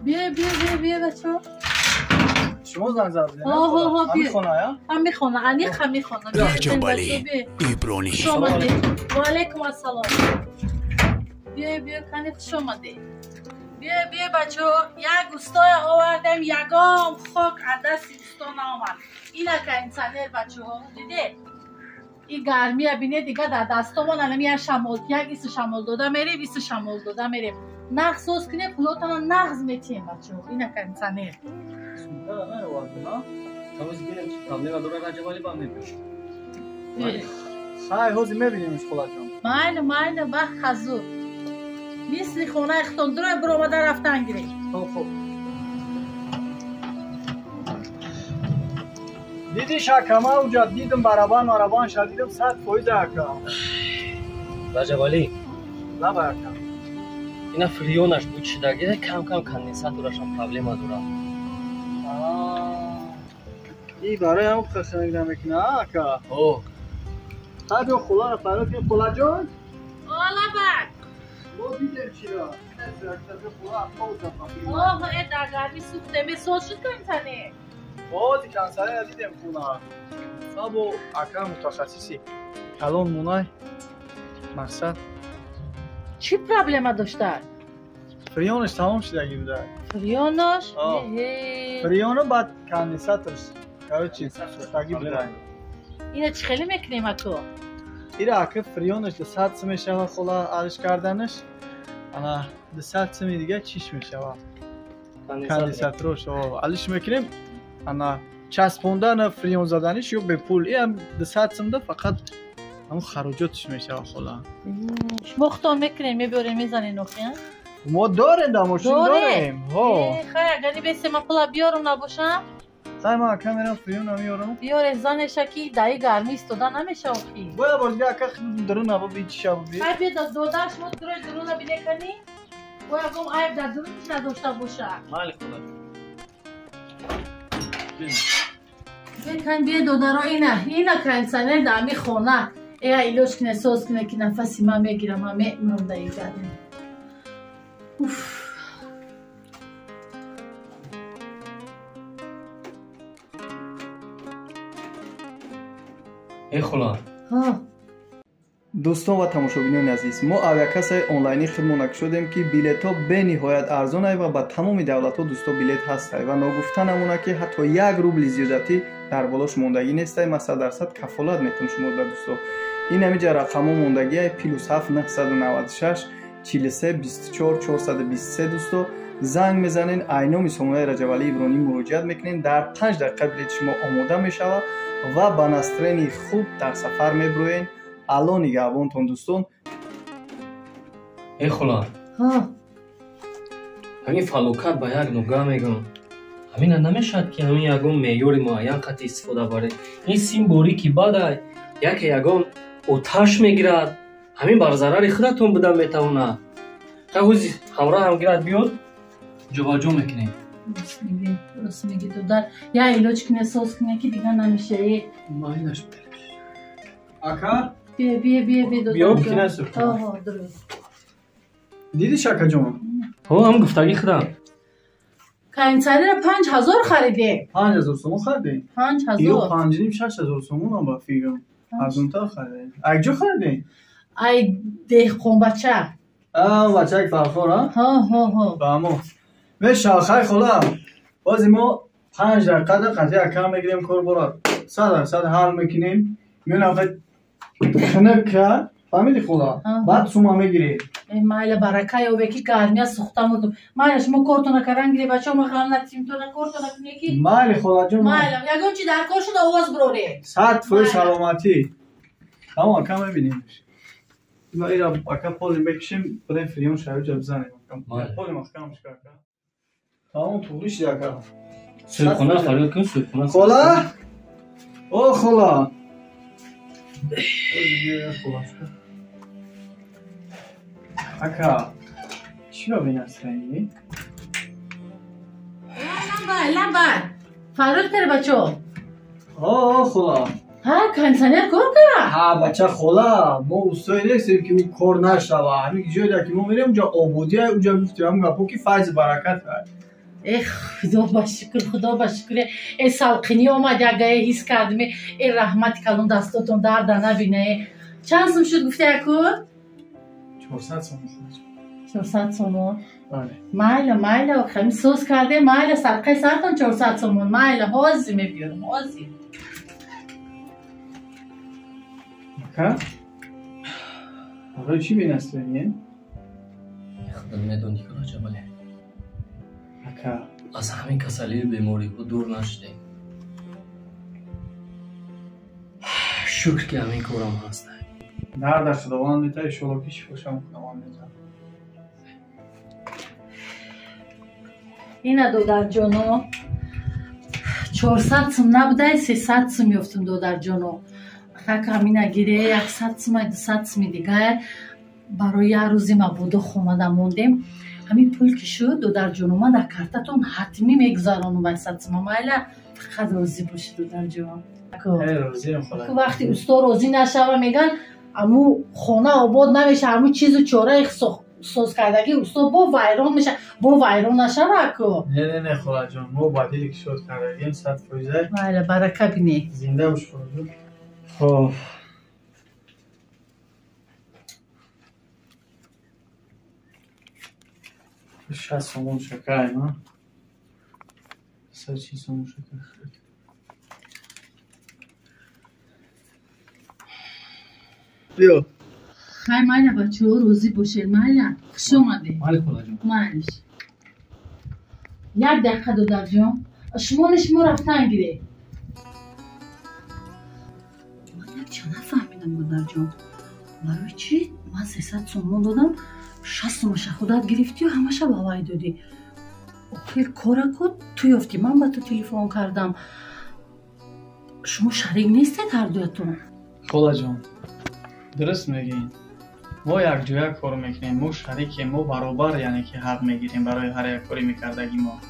بیا بچه ها. شما زنگ زدید؟ آه هم میخونه یا؟ هم میخونه انیق هم میخونه. راجبالی ایبرانی شما دی و علیکم السلام. بیا کنیق شما دی. بیا بچه ها یک استای آوردم یکام خاک عدس استان آمد. اینا که انسانه بچه ها دیده این گرمی بینه دیگه در دستامون الان یک شمال یک ایست شمال داده میریم ایست شمال داده میریم نخ سوز کنه پلوتان نغز میتیم بچه ها اینا که انسانه سونده نه واردنا تماس بینیم چی پرابلم داره راجبالی با میبینیم خیلی هوزی میبینیمش خلا جان مایل بخ خزو مثل خونه اختان دروی برامده رفتن گیری خوب دیدی شکمه اونجا دیدم برابان شد دیدم 100% اکا راجبالی نه با اکا اینا فریونش بود شدگیره کم کندیسات دورشان پرابلم داره ای برای همون خسته نگیدم اکنه اکا اوه خیلی خلا رو فراد که خلا جان آلا بک ما دیدم چی را آه ای در گرمی سوخته میسوز شد که انسانه بازی کنسره دیدم خونه سابو اکا متخصصی الان مونای مقصد چی پرابلم داشته؟ فریونش تمام شدگی بوده فریونش؟ فریونو بعد کندیساتش کارو چی سوختگی بوده اینه چی خیلی میکنیم اکو؟ ایره اکا فریونش ده 100 سمی شوه خلا عرش کردنش انا ده 100 سمی دیگه چیش میشوه کندیسات روش علیش میکنیم انا چسبوندن فریون زدنش یا به پول این هم ده 100 سم ده فقط همون خراجاتش میشوه خلا شما خودتون میکنیم میبریم میزنین نخیم؟ ما داریم در ماشین داریم خیلی اگری بیسته من پلا بیارم نباشم خیلی من اکا میرم فریون نمیارم بیار زنشه که دایی گرمی استوده نمیشه آخی باید بازگه اکا خیلی درون نبا بید چی شب بید خیلی بیاد دودش ما درون نبینه کنی باید گم عیب در درونش نداشته باشه مالی خدا بکن بیا دودارا اینه که انسانه دمی خونه اگه ایلوش کنه سوز کنه که نفسی من میگیرم همه مونده ای گرمی ای خلا دوستان و تماشاگران عزیز ما авиакассаи онлайни хидмонак шудем ки билетҳо бениҳоят арзонай ва ба тамоми давлатҳо дӯсто билет ҳастай ва ногуфта намона ки ҳатто 1 рубли зиёдатӣ дар болош мондагӣ нестай ма 100% кафолат метавонам шумо ба дӯсто ин ҳамиҷа рақамҳо мондагиай +7 996 43 24 423 дӯсто занг мезанен айноми сомонаи раҷабалӣ ибронӣ муроҷиат мекунен дар 5 дақиқа билети шумо омода мешавад ва ба настрени хуб дар сафар мебурӯен الان نگهبانتون دوستان ای خلا همین فلوکت با یک نگاه میگم همین نمیشد که همین یگون میوری معین قطع استفاده باره این سیم بوری که بعد یگون اوتاش میگیرد همین بر ضرر خودتون بدن میتونه خیلی همراه هم گیرد بیاد جواجو میکنیم درست میگی تو در یا ایلوچ کنه سوز کنه که دیگه نمیشه ماینش اکا بیا که نسو درست دیدی شکا جان هم گفتگی خودم که انسانی را 5000 خریده 5000 سومون خریدیم 5000 یا 5000 سومون هم با فیگم از اون تا خریدیم اگجا خریدیم ای دهقون بچه بچه یک فرخور ها با همون میشه خیلی خلا بازی ما 5 دقیقه قطعی اکام میگیریم کار برا 100% حل میکنیم میونم خیلی خنک کرد فهمیدی خدا بعد سوما میگیری مایل برکه او بکی گرمی سوخته مردم مایل شما کارتو نکردن گیری بچه ما خیال نتیم تو کارتو نکنی کی مایل خدا جون مایل یگون چی در کار شده آواز بروره 100% سلامتی اما اکا میبینیمش ما ایرا اکا پولیم بکشیم برای فریون شاید جا بزنیم پولیم اخکامش کرد تمام طولیش اکا سویخونه فریاد کن سویخونه خلا او خلا اکا چی رو بین است رنگی؟ لبر فرود کرد بچه خلا ها کنسانر کار کرد ها بچه خلا ما اوستایی نیستیم که اون کار نشده همین جایی که ما میریم اونجا آبودی های اونجا گفتیم همون گفت که فیض برکت هست خدا با شکر خدا با شکر ای سالقینی آمد یگه حس کردم ای رحمت کلون دستاتون درد نبینه. چند سوم شد گفته اکو؟ 400 سوم. 400 سومون؟ بله. مایل خیلی سوز کرده مایل سرقه سرتون 400 سومون مایل حاضی میبیارم حاضی. اکا؟ آقای چی بینستونیه؟ خودم میدونی که راجع بله اکا از همین کسلی بیماری ها دور نشده. شکر که همین کارم هسته. در خداوند میده شلوکی شفاشم خداوند میده. اینه دودر جانو 400 سوم نبوده 300 سوم یافتم دودر جانو. فکر همینه گیره 100 سوم 200 سوم دیگه برای یه روزی ما بوده خونه موندیم. همین پول که شد دودر جانو ما در کارتتون حتمی میگذارونم با 100 سوم مایل فقط روزی باشه دودر جان. روزی خدا. وقتی استا روزی نشوه میگن امو خونه آباد نمیشه امو چیزو چوره سوز کردگی استا با ویران میشه با ویران نشوه اکو. نه خدا جان ما بعدی که شد کردگیم 100%. بله برکه بینی. زنده باش خدا جان. خب 60 سومون شکر اینا 130 سومون شکر. بیا خیلی مایل بچه ها روزی باشه مایل خوش اومده. مال خدا جان. مایلش 1 دقیقه دودر جان شمالش ما رفتن گیره. من یک چه نفهمیدم دودر جان برای چی من 300 سومون دادم 60 سومش خودت گرفتی و همش با وای دادی. آخر کار کن تو یافتی من با تو تلفن کردم. شما شریک نیستید هر دوتون؟ خدا جان درست میگین ما یک جویا کار میکنیم ما شریکیم ما برابر یعنی که حق میگیریم برای هر یک کاری میکردگی ما.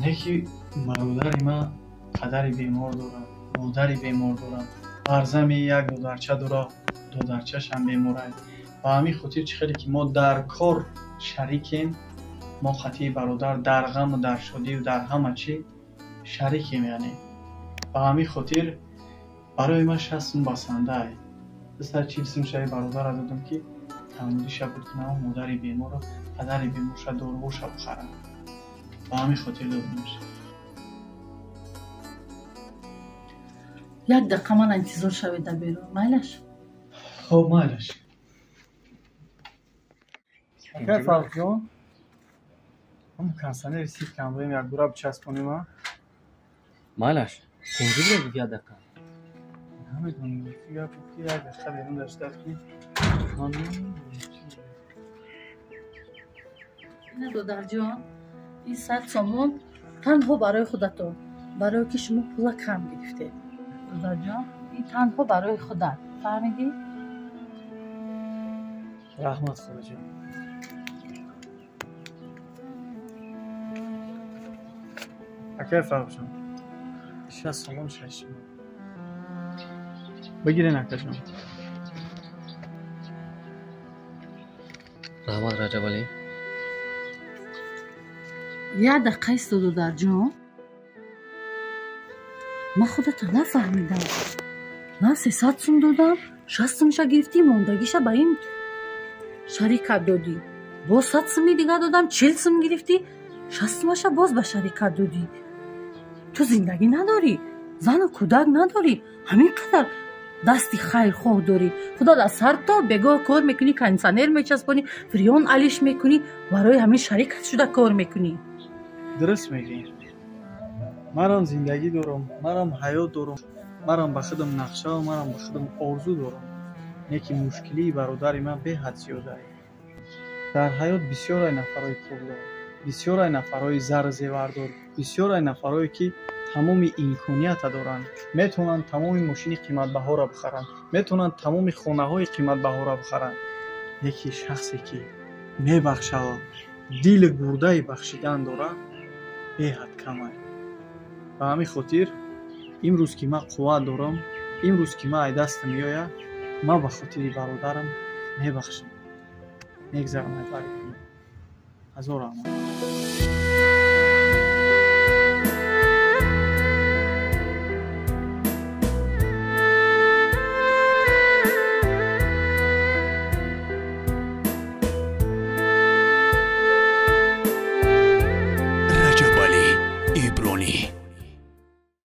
نه که برادر ما پدری بیمار دارم مادری بیمار دارم ارزمی یک دودرچه داره دودرچه‌ش هم بیماره و همین خاطر چخیلی که ما در کار شریکیم ما خطی برادر در غم و در شادی و در همه چی شریکیم یعنی و همین خاطر برای ما 60 سوم بسنده ای 240 سوم شای برادر را دادم که تعمیری شب بود کنم مادری بیمار و پدری بیمار شد داروش بخرم و همین خاطر دادمش. 1 دقیقه من انتظار شوید بیرون مایلش. خب مایلش اگر فرق جان هم کنسانه رسید که همراهیم یک دورا بچسبونیم ها مایلش کنجی بگی 1 دقیقه نمیدونیم یک دقیقه بیرون داشته که نه دودر جان این 100 سومون تنها برای خودتون برای که شما پول کم گرفته. دودر جان این تنها برای خودت فهمیدی؟ رحمت خدا جان. اکه فرق جان 60 سومون 6 بگیرین اکه جان. رحمت رجب علی 1 دقیقه است دودر جان ما خودت نفهمیدم من 300 سوم دادم 60 سومش گرفتی موندگیش با این شریکت دادی باز 100 سوم دیگه دادم 40 سوم گرفتی 60 سومش باز به شریکت دادی. تو زندگی نداری زن و کودک نداری همین قدر دستی خیر خواه داری خدا در سر تا بگاه کار میکنی کنسانر میچسبانی فریون علیش میکنی برای همین شریکت شده کار میکنی. درست میگی منم زندگی دارم منم حیات دارم منم به خودم نقشه و منم به خودم آرزو دارم. یکی مشکلی برادر من به حد زیاده در حیات بسیار نفرای پول دارم بسیار نفرای زر زیور دارم بسیار نفرایی که تمام امکانیت دارن میتونن تمام ماشین قیمت بها را بخرن میتونن تمام خانه های قیمت بها را بخرن. یکی شخصی که میبخشه و دل گرده بخشیدن داره به حد کمه و همین خاطر امروز که من قوت دارم امروز که من دست میآید من به خاطر برادرم میبخشم میگذرم از هزار رحمت.